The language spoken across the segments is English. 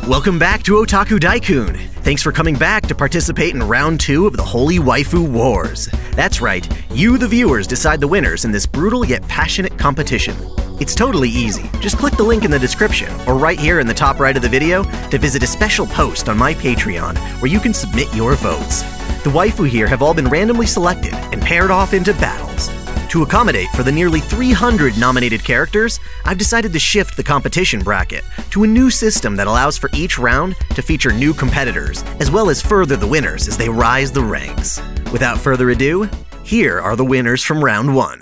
Welcome back to OtakuDaiKun! Thanks for coming back to participate in round 2 of the Holy Waifu Wars. That's right, you the viewers decide the winners in this brutal yet passionate competition. It's totally easy. Just click the link in the description, or right here in the top right of the video, to visit a special post on my Patreon where you can submit your votes. The waifu here have all been randomly selected and paired off into battles. To accommodate for the nearly 300 nominated characters, I've decided to shift the competition bracket to a new system that allows for each round to feature new competitors, as well as further the winners as they rise the ranks. Without further ado, here are the winners from round 1.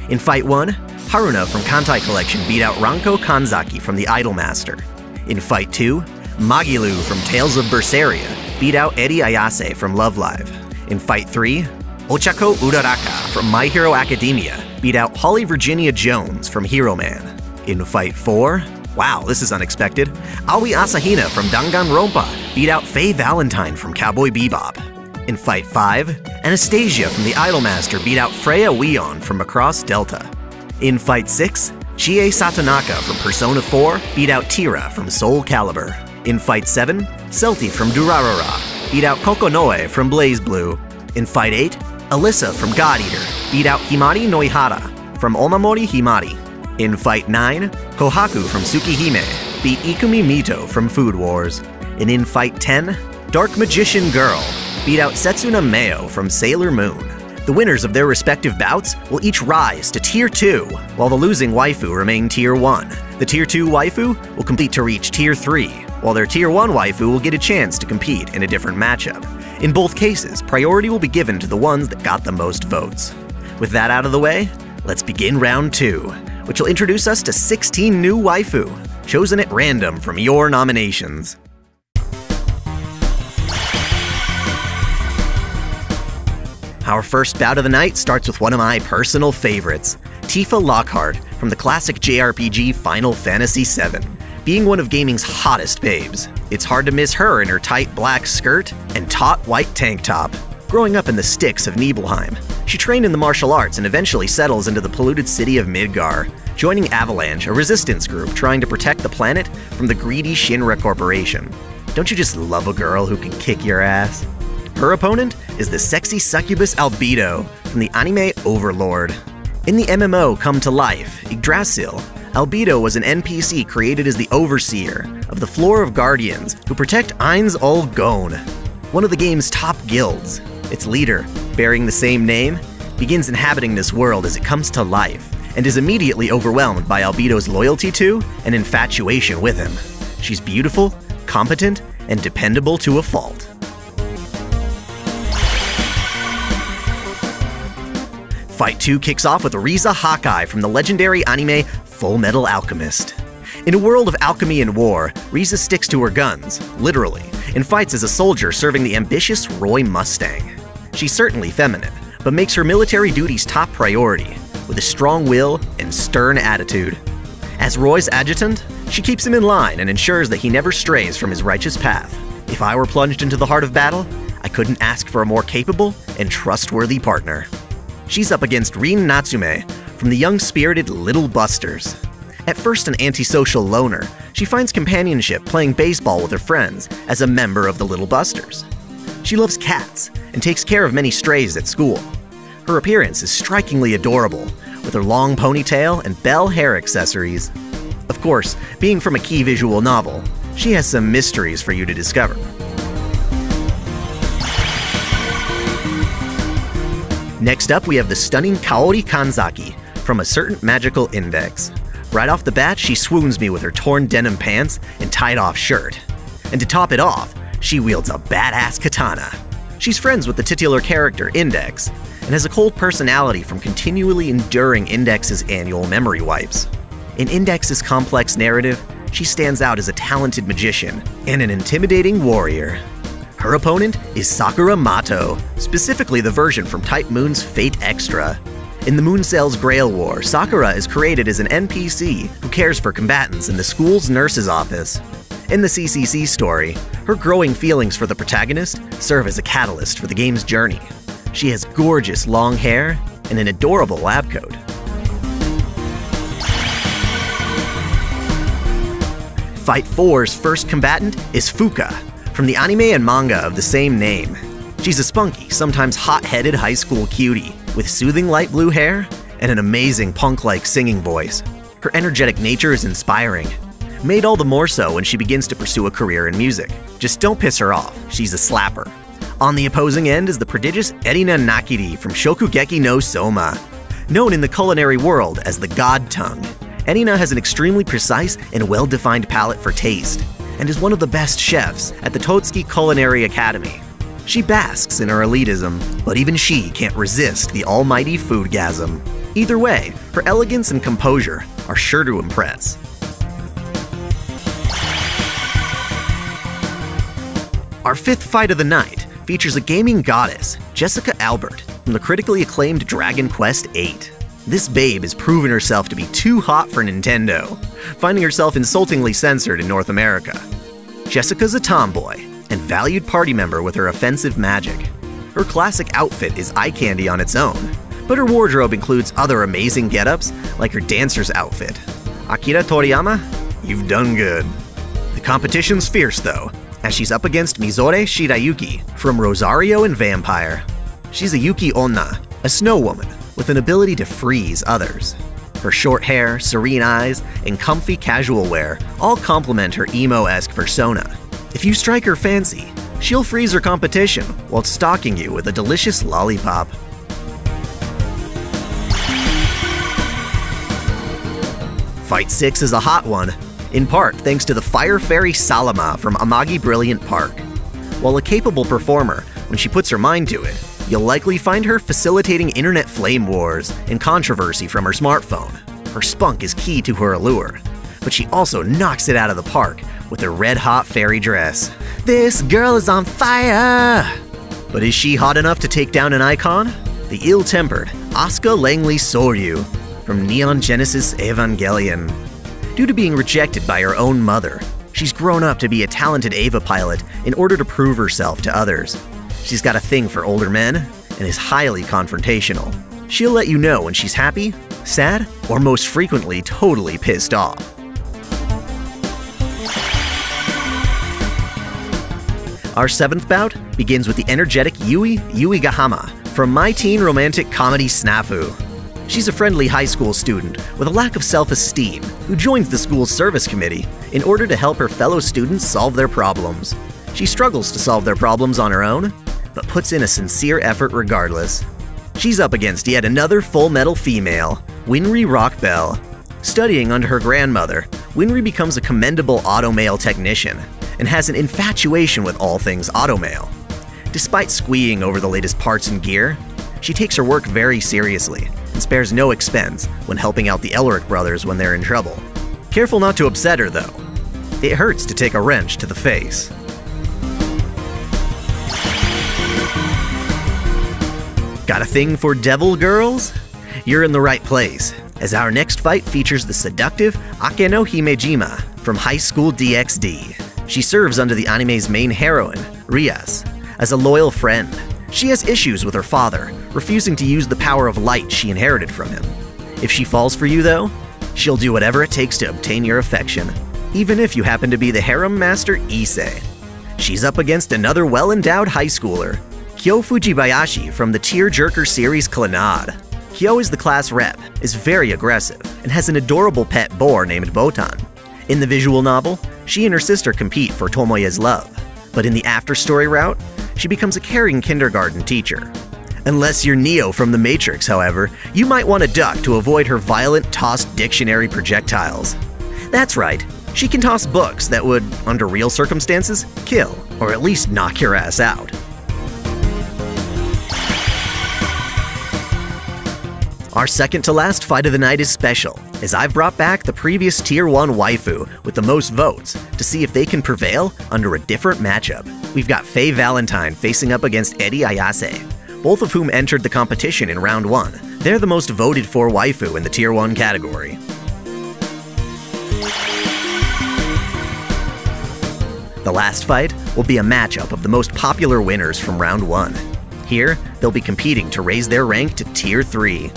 In Fight 1, Haruna from Kantai Collection beat out Ranko Kanzaki from the Idolmaster. In Fight 2, Magilu from Tales of Berseria beat out Eri Ayase from Love Live. In Fight 3, Ochako Uraraka from My Hero Academia beat out Holly Virginia Jones from Hero Man. In Fight 4, wow, this is unexpected, Aoi Asahina from Danganronpa beat out Faye Valentine from Cowboy Bebop. In Fight 5, Anastasia from the Idolmaster beat out Freya Weon from Macross Delta. In Fight 6, Chie Satonaka from Persona 4 beat out Tira from Soul Calibur. In Fight 7, Celti from Durarara beat out Kokonoe from Blaze Blue. In Fight 8, Alyssa from God Eater beat out Himari Noihara from Omamori Himari. In Fight 9, Kohaku from Tsukihime beat Ikumi Mito from Food Wars. And in Fight 10, Dark Magician Girl beat out Setsuna Meo from Sailor Moon. The winners of their respective bouts will each rise to Tier 2, while the losing waifu remain Tier 1. The Tier 2 waifu will compete to reach Tier 3, while their Tier 1 waifu will get a chance to compete in a different matchup. In both cases, priority will be given to the ones that got the most votes. With that out of the way, let's begin round 2, which will introduce us to 16 new waifu, chosen at random from your nominations. Our first bout of the night starts with one of my personal favorites, Tifa Lockheart from the classic JRPG Final Fantasy VII. Being one of gaming's hottest babes, it's hard to miss her in her tight black skirt and taut white tank top. Growing up in the sticks of Nibelheim, she trained in the martial arts and eventually settles into the polluted city of Midgar, joining Avalanche, a resistance group trying to protect the planet from the greedy Shinra Corporation. Don't you just love a girl who can kick your ass? Her opponent is the sexy succubus Albedo from the anime Overlord. In the MMO Come to Life, Yggdrasil, Albedo was an NPC created as the overseer of the Floor of Guardians who protect Ainz ul Gon, one of the game's top guilds. Its leader, bearing the same name, begins inhabiting this world as it comes to life, and is immediately overwhelmed by Albedo's loyalty to and infatuation with him. She's beautiful, competent, and dependable to a fault. Fight 2 kicks off with Riza Hawkeye from the legendary anime Full Metal Alchemist. In a world of alchemy and war, Riza sticks to her guns, literally, and fights as a soldier serving the ambitious Roy Mustang. She's certainly feminine, but makes her military duties top priority, with a strong will and stern attitude. As Roy's adjutant, she keeps him in line and ensures that he never strays from his righteous path. If I were plunged into the heart of battle, I couldn't ask for a more capable and trustworthy partner. She's up against Rin Natsume from the young-spirited Little Busters. At first an antisocial loner, she finds companionship playing baseball with her friends as a member of the Little Busters. She loves cats and takes care of many strays at school. Her appearance is strikingly adorable, with her long ponytail and bell hair accessories. Of course, being from a key visual novel, she has some mysteries for you to discover. Next up, we have the stunning Cowley Kanzaki from A Certain Magical Index. Right off the bat, she swoons me with her torn denim pants and tied-off shirt. And to top it off, she wields a badass katana. She's friends with the titular character, Index, and has a cold personality from continually enduring Index's annual memory wipes. In Index's complex narrative, she stands out as a talented magician and an intimidating warrior. Her opponent is Sakura Mato, specifically the version from Type Moon's Fate Extra. In the Moon Cell's Grail War, Sakura is created as an NPC who cares for combatants in the school's nurse's office. In the CCC story, her growing feelings for the protagonist serve as a catalyst for the game's journey. She has gorgeous long hair and an adorable lab coat. Fight 4's first combatant is Fuuka, from the anime and manga of the same name. She's a spunky, sometimes hot-headed high school cutie, with soothing light blue hair and an amazing punk-like singing voice. Her energetic nature is inspiring, made all the more so when she begins to pursue a career in music. Just don't piss her off, she's a slapper. On the opposing end is the prodigious Erina Nakiri from Shokugeki no Soma. Known in the culinary world as the God Tongue, Erina has an extremely precise and well-defined palate for taste, and is one of the best chefs at the Totsuki Culinary Academy. She basks in her elitism, but even she can't resist the almighty foodgasm. Either way, her elegance and composure are sure to impress. Our fifth fight of the night features a gaming goddess, Jessica Albert, from the critically acclaimed Dragon Quest VIII. This babe has proven herself to be too hot for Nintendo, finding herself insultingly censored in North America. Jessica's a tomboy and valued party member with her offensive magic. Her classic outfit is eye candy on its own, but her wardrobe includes other amazing getups like her dancer's outfit. Akira Toriyama, you've done good. The competition's fierce though, as she's up against Mizore Shirayuki from Rosario and Vampire. She's a Yuki Onna, a snow woman with an ability to freeze others. Her short hair, serene eyes, and comfy casual wear all complement her emo-esque persona. If you strike her fancy, she'll freeze her competition while stalking you with a delicious lollipop. Fight 6 is a hot one, in part thanks to the fire fairy Saimah from Amagi Brilliant Park. While a capable performer, when she puts her mind to it, you'll likely find her facilitating internet flame wars and controversy from her smartphone. Her spunk is key to her allure, but she also knocks it out of the park with her red-hot fairy dress. This girl is on fire! But is she hot enough to take down an icon? The ill-tempered Asuka Langley Soryu from Neon Genesis Evangelion. Due to being rejected by her own mother, she's grown up to be a talented Eva pilot in order to prove herself to others. She's got a thing for older men and is highly confrontational. She'll let you know when she's happy, sad, or most frequently totally pissed off. Our seventh bout begins with the energetic Yui Uegahama from My Teen Romantic Comedy Snafu. She's a friendly high school student with a lack of self-esteem who joins the school's service committee in order to help her fellow students solve their problems. She struggles to solve their problems on her own, but puts in a sincere effort regardless. She's up against yet another Full Metal female, Winry Rockbell. Studying under her grandmother, Winry becomes a commendable automail technician and has an infatuation with all things automail. Despite squeeing over the latest parts and gear, she takes her work very seriously and spares no expense when helping out the Elric brothers when they're in trouble. Careful not to upset her though. It hurts to take a wrench to the face. Got a thing for devil girls? You're in the right place, as our next fight features the seductive Akeno Himejima from High School DxD. She serves under the anime's main heroine, Rias, as a loyal friend. She has issues with her father, refusing to use the power of light she inherited from him. If she falls for you though, she'll do whatever it takes to obtain your affection, even if you happen to be the harem master Issei. She's up against another well-endowed high schooler, Kyo Fujibayashi from the tear-jerker series Clannad. Kyo is the class rep, is very aggressive, and has an adorable pet boar named Botan. In the visual novel, she and her sister compete for Tomoya's love, but in the after-story route, she becomes a caring kindergarten teacher. Unless you're Neo from The Matrix, however, you might want to duck to avoid her violent tossed dictionary projectiles. That's right, she can toss books that would, under real circumstances, kill, or at least knock your ass out. Our second to last fight of the night is special, as I've brought back the previous Tier 1 waifu with the most votes to see if they can prevail under a different matchup. We've got Faye Valentine facing up against Eri Ayase, both of whom entered the competition in round 1. They're the most voted for waifu in the Tier 1 category. The last fight will be a matchup of the most popular winners from Round 1. Here, they'll be competing to raise their rank to Tier 3.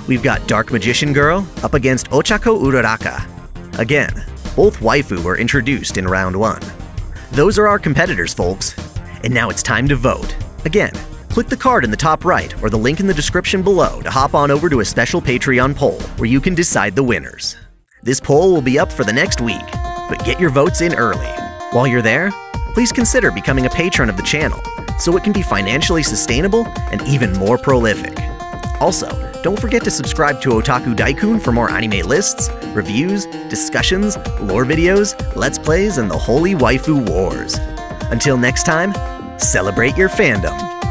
We've got Dark Magician Girl up against Ochako Uraraka. Again, both waifu were introduced in Round 1. Those are our competitors, folks. And now it's time to vote. Again, click the card in the top right or the link in the description below to hop on over to a special Patreon poll where you can decide the winners. This poll will be up for the next week, but get your votes in early. While you're there, please consider becoming a patron of the channel so it can be financially sustainable and even more prolific. Also, don't forget to subscribe to OtakuDaiKun for more anime lists, reviews, discussions, lore videos, let's plays, and the holy waifu wars. Until next time, celebrate your fandom!